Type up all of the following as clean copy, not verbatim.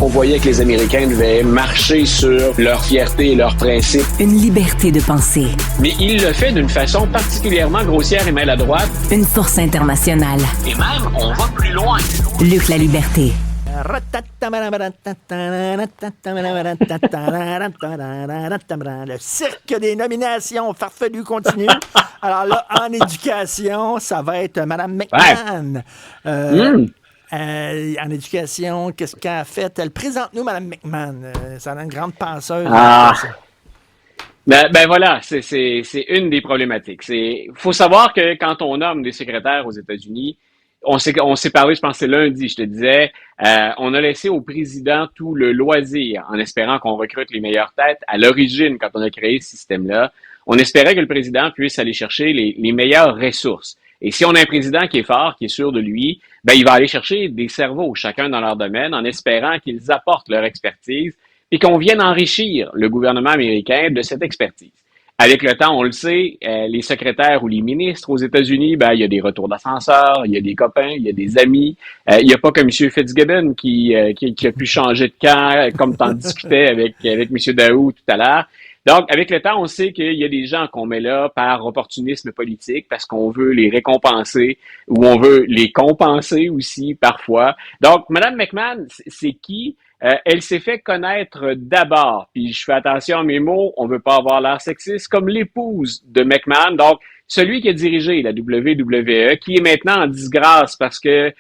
On voyait que les Américains devaient marcher sur leur fierté et leurs principes. Une liberté de penser. Mais il le fait d'une façon particulièrement grossière et maladroite. Une force internationale. Et même, on va plus loin. Luc la Liberté. Le cirque des nominations farfelues continue. Alors là, en éducation, ça va être Mme McMahon. En éducation, qu'est-ce qu'elle a fait? Elle présente-nous Mme McMahon. Ça a une grande penseuse. Ben voilà, c'est une des problématiques. Faut savoir que quand on nomme des secrétaires aux États-Unis, on s'est parlé, je pense que c'est lundi, je te disais, on a laissé au président tout le loisir en espérant qu'on recrute les meilleures têtes. À l'origine, quand on a créé ce système-là, on espérait que le président puisse aller chercher les meilleures ressources. Et si on a un président qui est fort, qui est sûr de lui, ben il va aller chercher des cerveaux, chacun dans leur domaine, en espérant qu'ils apportent leur expertise et qu'on vienne enrichir le gouvernement américain de cette expertise. Avec le temps, on le sait, les secrétaires ou les ministres aux États-Unis, ben il y a des retours d'ascenseur, il y a des copains, il y a des amis. Il n'y a pas comme M. Fitzgibbon qui a pu changer de camp, comme tu en discutais avec M. Daou tout à l'heure. Donc, avec le temps, on sait qu'il y a des gens qu'on met là par opportunisme politique parce qu'on veut les récompenser ou on veut les compenser aussi parfois. Donc, Mme McMahon, c'est qui? Elle s'est fait connaître d'abord, puis je fais attention à mes mots, on veut pas avoir l'air sexiste, comme l'épouse de McMahon, donc celui qui a dirigé la WWE, qui est maintenant en disgrâce parce que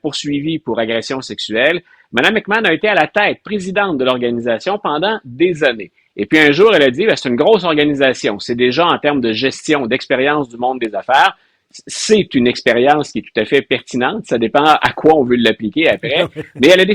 poursuivi pour agression sexuelle. Mme McMahon a été à la tête, présidente de l'organisation pendant des années. Et puis un jour, elle a dit, c'est une grosse organisation. C'est déjà en termes de gestion, d'expérience du monde des affaires. C'est une expérience qui est tout à fait pertinente. Ça dépend à quoi on veut l'appliquer après. Mais elle a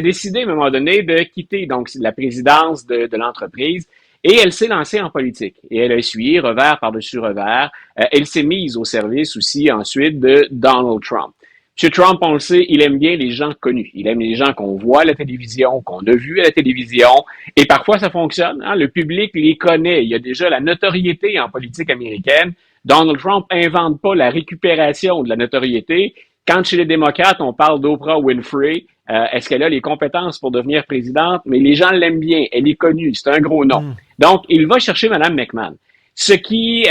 décidé à un moment donné de quitter donc la présidence de l'entreprise et elle s'est lancée en politique. Et elle a essuyé revers par-dessus revers. Elle s'est mise au service aussi ensuite de Donald Trump. M. Trump, on le sait, il aime bien les gens connus. Il aime les gens qu'on voit à la télévision, qu'on a vus à la télévision. Et parfois, ça fonctionne. Hein? Le public les connaît. Il y a déjà la notoriété en politique américaine. Donald Trump invente pas la récupération de la notoriété. Quand chez les démocrates, on parle d'Oprah Winfrey, est-ce qu'elle a les compétences pour devenir présidente? Mais les gens l'aiment bien. Elle est connue. C'est un gros nom. Donc, il va chercher Mme McMahon. Ce qui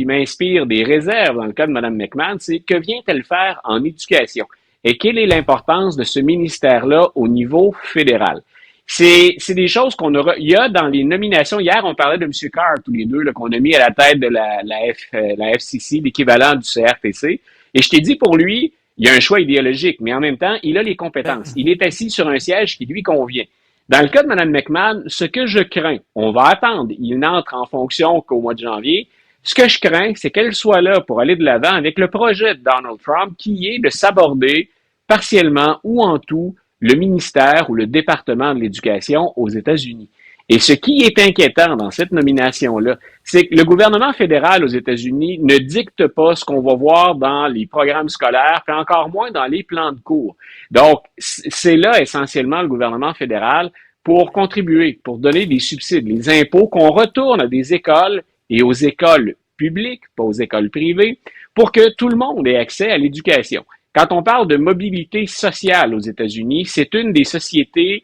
m'inspire des réserves dans le cas de Mme McMahon, c'est que vient-elle faire en éducation? Et quelle est l'importance de ce ministère-là au niveau fédéral? C'est des choses il y a dans les nominations. Hier, on parlait de M. Carr, tous les deux, là, qu'on a mis à la tête de la FCC, l'équivalent du CRTC. Et je t'ai dit, pour lui, il y a un choix idéologique, mais en même temps, il a les compétences. Il est assis sur un siège qui lui convient. Dans le cas de Mme McMahon, ce que je crains, on va attendre, il n'entre en fonction qu'au mois de janvier. Ce que je crains, c'est qu'elle soit là pour aller de l'avant avec le projet de Donald Trump qui est de s'aborder partiellement ou en tout le ministère ou le département de l'éducation aux États-Unis. Et ce qui est inquiétant dans cette nomination-là, c'est que le gouvernement fédéral aux États-Unis ne dicte pas ce qu'on va voir dans les programmes scolaires, puis encore moins dans les plans de cours. Donc, c'est là essentiellement le gouvernement fédéral pour contribuer, pour donner des subsides, les impôts qu'on retourne à des écoles et aux écoles publiques, pas aux écoles privées, pour que tout le monde ait accès à l'éducation. Quand on parle de mobilité sociale aux États-Unis, c'est une des sociétés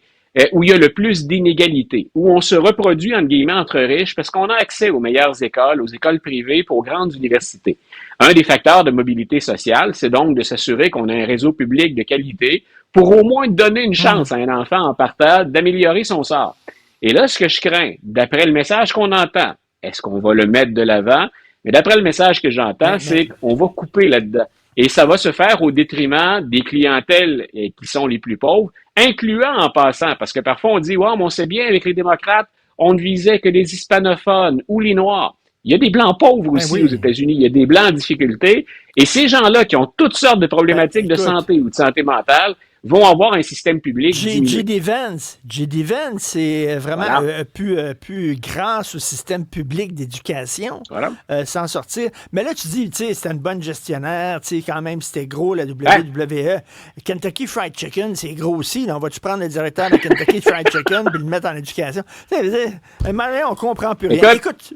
où il y a le plus d'inégalités, où on se reproduit, entre guillemets, entre riches, parce qu'on a accès aux meilleures écoles, aux écoles privées, puis aux grandes universités. Un des facteurs de mobilité sociale, c'est donc de s'assurer qu'on a un réseau public de qualité pour au moins donner une chance à un enfant en partant d'améliorer son sort. Et là, ce que je crains, d'après le message qu'on entend, est-ce qu'on va le mettre de l'avant? Mais d'après le message que j'entends, c'est qu'on va couper là-dedans. Et ça va se faire au détriment des clientèles qui sont les plus pauvres, incluant en passant, parce que parfois on dit, ouais, mais on sait bien, avec les démocrates, on ne visait que les hispanophones ou les Noirs. Il y a des Blancs pauvres aussi aux États-Unis, il y a des Blancs en difficulté, et ces gens-là qui ont toutes sortes de problématiques de santé ou de santé mentale vont avoir un système public diminué. J.D. Vance, c'est vraiment plus grâce au système public d'éducation, s'en sortir. Mais là, tu dis, tu sais, c'était une bonne gestionnaire, tu sais, quand même, c'était gros, la WWE. Kentucky Fried Chicken, c'est gros aussi. Là, on va-tu prendre le directeur de Kentucky Fried Chicken puis le mettre en éducation? Tu sais, on comprend plus rien. Écoute,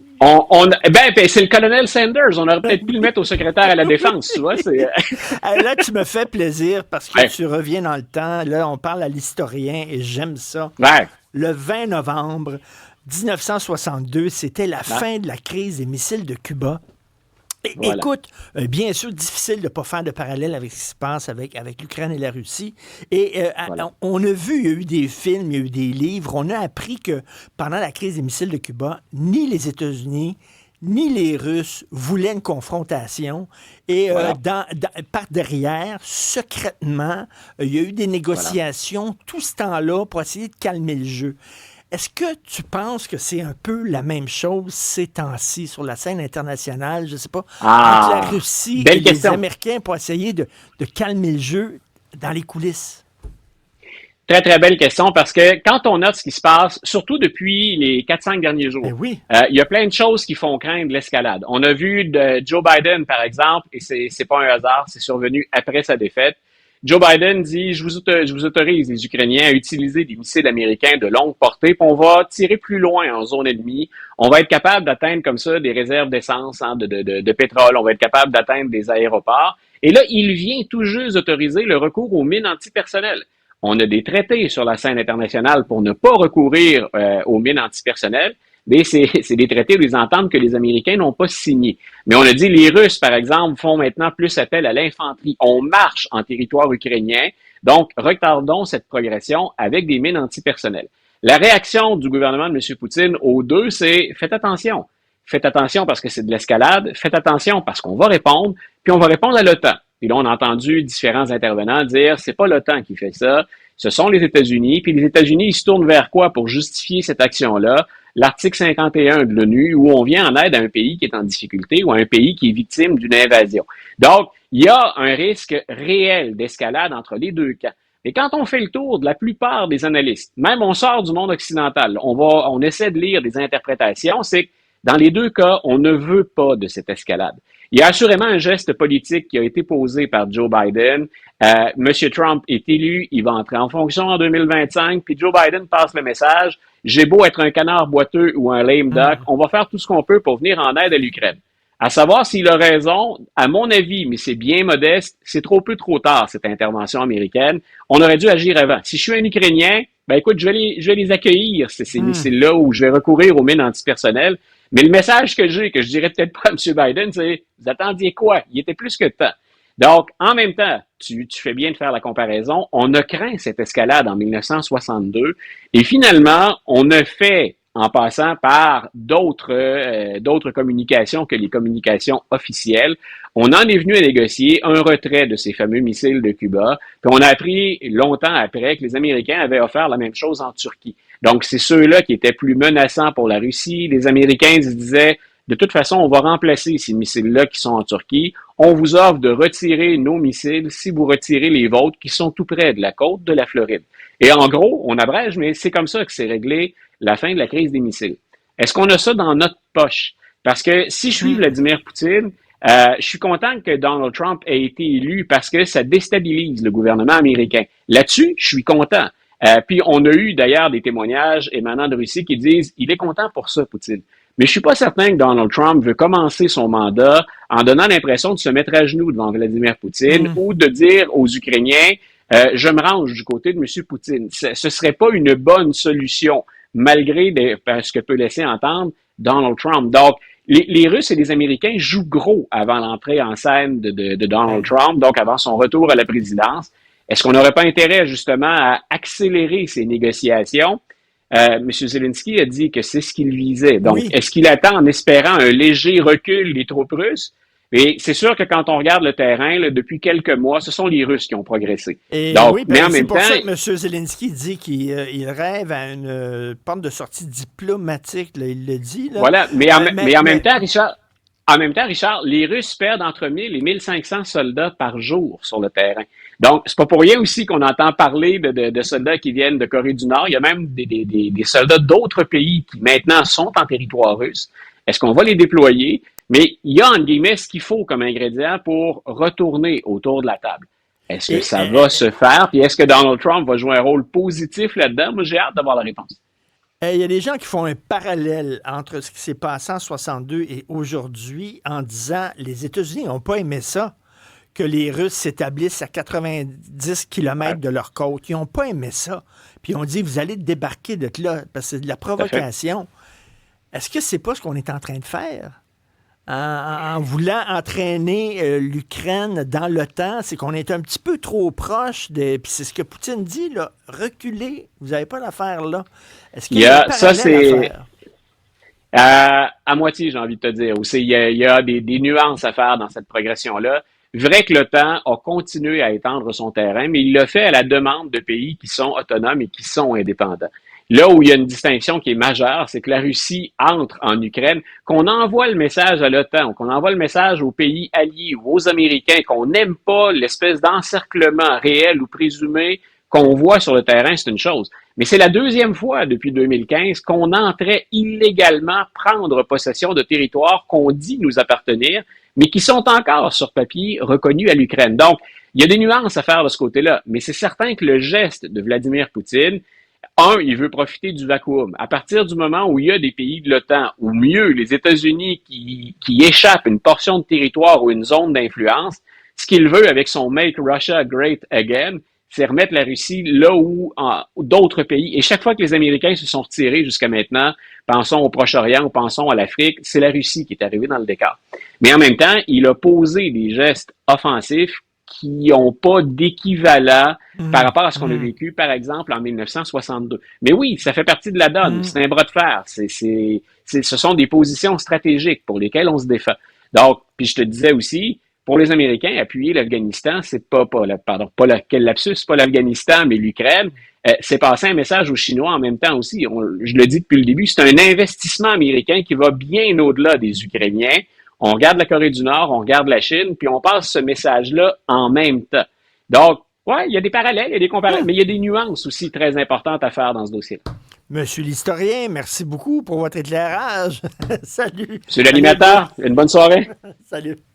C'est le colonel Sanders. On aurait peut-être pu le mettre au secrétaire à la défense, tu vois. Là, tu me fais plaisir parce que tu reviens dans le temps. Là, on parle à l'historien et j'aime ça. Ouais. Le 20 novembre 1962, c'était la fin de la crise des missiles de Cuba. Voilà. Écoute, bien sûr, difficile de ne pas faire de parallèle avec ce qui se passe avec l'Ukraine et la Russie. Et on a vu, il y a eu des films, il y a eu des livres, on a appris que pendant la crise des missiles de Cuba, ni les États-Unis, ni les Russes voulaient une confrontation. Et par derrière, secrètement, il y a eu des négociations tout ce temps-là pour essayer de calmer le jeu. Est-ce que tu penses que c'est un peu la même chose ces temps-ci sur la scène internationale, je ne sais pas, entre la Russie et les Américains pour essayer de calmer le jeu dans les coulisses? Très, très belle question parce que quand on note ce qui se passe, surtout depuis les 4-5 derniers jours, il y a plein de choses qui font craindre l'escalade. On a vu de Joe Biden, par exemple, et c'est pas un hasard, c'est survenu après sa défaite. Joe Biden dit, je vous autorise, les Ukrainiens, à utiliser des missiles américains de longue portée, puis on va tirer plus loin en zone ennemie. On va être capable d'atteindre comme ça des réserves d'essence, de pétrole. On va être capable d'atteindre des aéroports. Et là, il vient tout juste autoriser le recours aux mines antipersonnelles. On a des traités sur la scène internationale pour ne pas recourir aux mines antipersonnelles. Mais c'est des traités ou des ententes que les Américains n'ont pas signés. Mais on a dit les Russes, par exemple, font maintenant plus appel à l'infanterie. On marche en territoire ukrainien, donc retardons cette progression avec des mines antipersonnelles. La réaction du gouvernement de M. Poutine aux deux, c'est faites attention. Faites attention parce que c'est de l'escalade. Faites attention parce qu'on va répondre, puis on va répondre à l'OTAN. Puis là, on a entendu différents intervenants dire c'est pas l'OTAN qui fait ça, ce sont les États-Unis. Puis les États-Unis, ils se tournent vers quoi pour justifier cette action-là? L'article 51 de l'ONU, où on vient en aide à un pays qui est en difficulté ou à un pays qui est victime d'une invasion. Donc, il y a un risque réel d'escalade entre les deux camps. Et quand on fait le tour de la plupart des analystes, même on sort du monde occidental, on essaie de lire des interprétations, c'est que dans les deux cas, on ne veut pas de cette escalade. Il y a assurément un geste politique qui a été posé par Joe Biden. Monsieur Trump est élu, il va entrer en fonction en 2025, puis Joe Biden passe le message. J'ai beau être un canard boiteux ou un lame duck, on va faire tout ce qu'on peut pour venir en aide à l'Ukraine. À savoir s'il a raison, à mon avis, mais c'est bien modeste, c'est trop peu trop tard, cette intervention américaine. On aurait dû agir avant. Si je suis un Ukrainien, ben écoute, je vais les accueillir, ces missiles-là, où je vais recourir aux mines antipersonnelles. Mais le message que j'ai, que je dirais peut-être pas à M. Biden, c'est vous attendiez quoi? Il était plus que temps. Donc, en même temps, tu fais bien de faire la comparaison, on a craint cette escalade en 1962 et finalement, on a fait, en passant par d'autres communications que les communications officielles, on en est venu à négocier un retrait de ces fameux missiles de Cuba, puis on a appris longtemps après que les Américains avaient offert la même chose en Turquie. Donc, c'est ceux-là qui étaient plus menaçants pour la Russie. Les Américains se disaient, de toute façon, on va remplacer ces missiles-là qui sont en Turquie. On vous offre de retirer nos missiles si vous retirez les vôtres qui sont tout près de la côte de la Floride. Et en gros, on abrège, mais c'est comme ça que c'est réglé la fin de la crise des missiles. Est-ce qu'on a ça dans notre poche? Parce que si je suis Vladimir Poutine, je suis content que Donald Trump ait été élu parce que ça déstabilise le gouvernement américain. Là-dessus, je suis content. Puis on a eu d'ailleurs des témoignages émanant de Russie qui disent il est content pour ça, Poutine. Mais je suis pas certain que Donald Trump veut commencer son mandat en donnant l'impression de se mettre à genoux devant Vladimir Poutine ou de dire aux Ukrainiens je me range du côté de M. Poutine. Ce serait pas une bonne solution malgré ce que peut laisser entendre Donald Trump. Donc, les Russes et les Américains jouent gros avant l'entrée en scène de Donald Trump, donc avant son retour à la présidence. Est-ce qu'on n'aurait pas intérêt justement à accélérer ces négociations? M. Zelensky a dit que c'est ce qu'il visait. Donc, est-ce qu'il attend en espérant un léger recul des troupes russes? Et c'est sûr que quand on regarde le terrain, là, depuis quelques mois, ce sont les Russes qui ont progressé. Donc, mais en même temps, c'est pour ça que M. Zelensky dit qu'il rêve à une porte de sortie diplomatique. Là, il le dit. Là. Voilà, mais en même temps, Richard, les Russes perdent entre 1000 et 1500 soldats par jour sur le terrain. Donc, c'est pas pour rien aussi qu'on entend parler de soldats qui viennent de Corée du Nord. Il y a même des soldats d'autres pays qui maintenant sont en territoire russe. Est-ce qu'on va les déployer? Mais il y a, entre guillemets, ce qu'il faut comme ingrédient pour retourner autour de la table. Est-ce que ça va se faire? Puis est-ce que Donald Trump va jouer un rôle positif là-dedans? Moi, j'ai hâte d'avoir la réponse. Il y a des gens qui font un parallèle entre ce qui s'est passé en 62 et aujourd'hui en disant les États-Unis n'ont pas aimé ça, que les Russes s'établissent à 90 kilomètres de leur côte. Ils n'ont pas aimé ça. Puis ils ont dit, vous allez débarquer de là, parce que c'est de la provocation. Est-ce que c'est pas ce qu'on est en train de faire? En voulant entraîner l'Ukraine dans l'OTAN, c'est qu'on est un petit peu trop proche de... Puis c'est ce que Poutine dit, là, reculez, vous n'avez pas l'affaire là. Est-ce qu'il y a un parallèle à faire? À moitié, j'ai envie de te dire. Aussi, il y a des nuances à faire dans cette progression-là. Vrai que l'OTAN a continué à étendre son terrain, mais il l'a fait à la demande de pays qui sont autonomes et qui sont indépendants. Là où il y a une distinction qui est majeure, c'est que la Russie entre en Ukraine, qu'on envoie le message à l'OTAN, qu'on envoie le message aux pays alliés ou aux Américains, qu'on n'aime pas l'espèce d'encerclement réel ou présumé qu'on voit sur le terrain, c'est une chose. Mais c'est la deuxième fois depuis 2015 qu'on entrait illégalement prendre possession de territoires qu'on dit nous appartenir, mais qui sont encore sur papier reconnus à l'Ukraine. Donc, il y a des nuances à faire de ce côté-là, mais c'est certain que le geste de Vladimir Poutine, il veut profiter du vacuum. À partir du moment où il y a des pays de l'OTAN, ou mieux, les États-Unis qui échappent une portion de territoire ou une zone d'influence, ce qu'il veut avec son Make Russia Great Again, c'est remettre la Russie là où d'autres pays, et chaque fois que les Américains se sont retirés jusqu'à maintenant, pensons au Proche-Orient ou pensons à l'Afrique, c'est la Russie qui est arrivée dans le décor. Mais en même temps, il a posé des gestes offensifs qui n'ont pas d'équivalent par rapport à ce qu'on a vécu, par exemple, en 1962. Mais oui, ça fait partie de la donne. C'est un bras de fer. Ce sont des positions stratégiques pour lesquelles on se défend. Donc, puis je te disais aussi, pour les Américains, appuyer l'Afghanistan, c'est pas quel lapsus, c'est pas l'Afghanistan, mais l'Ukraine. C'est passer un message aux Chinois en même temps aussi. Je le dis depuis le début, c'est un investissement américain qui va bien au-delà des Ukrainiens. On regarde la Corée du Nord, on regarde la Chine, puis on passe ce message-là en même temps. Donc, ouais, il y a des parallèles, il y a des comparaisons, mais il y a des nuances aussi très importantes à faire dans ce dossier-là. Monsieur l'historien, merci beaucoup pour votre éclairage. Salut. Monsieur l'animateur, une bonne soirée. Salut.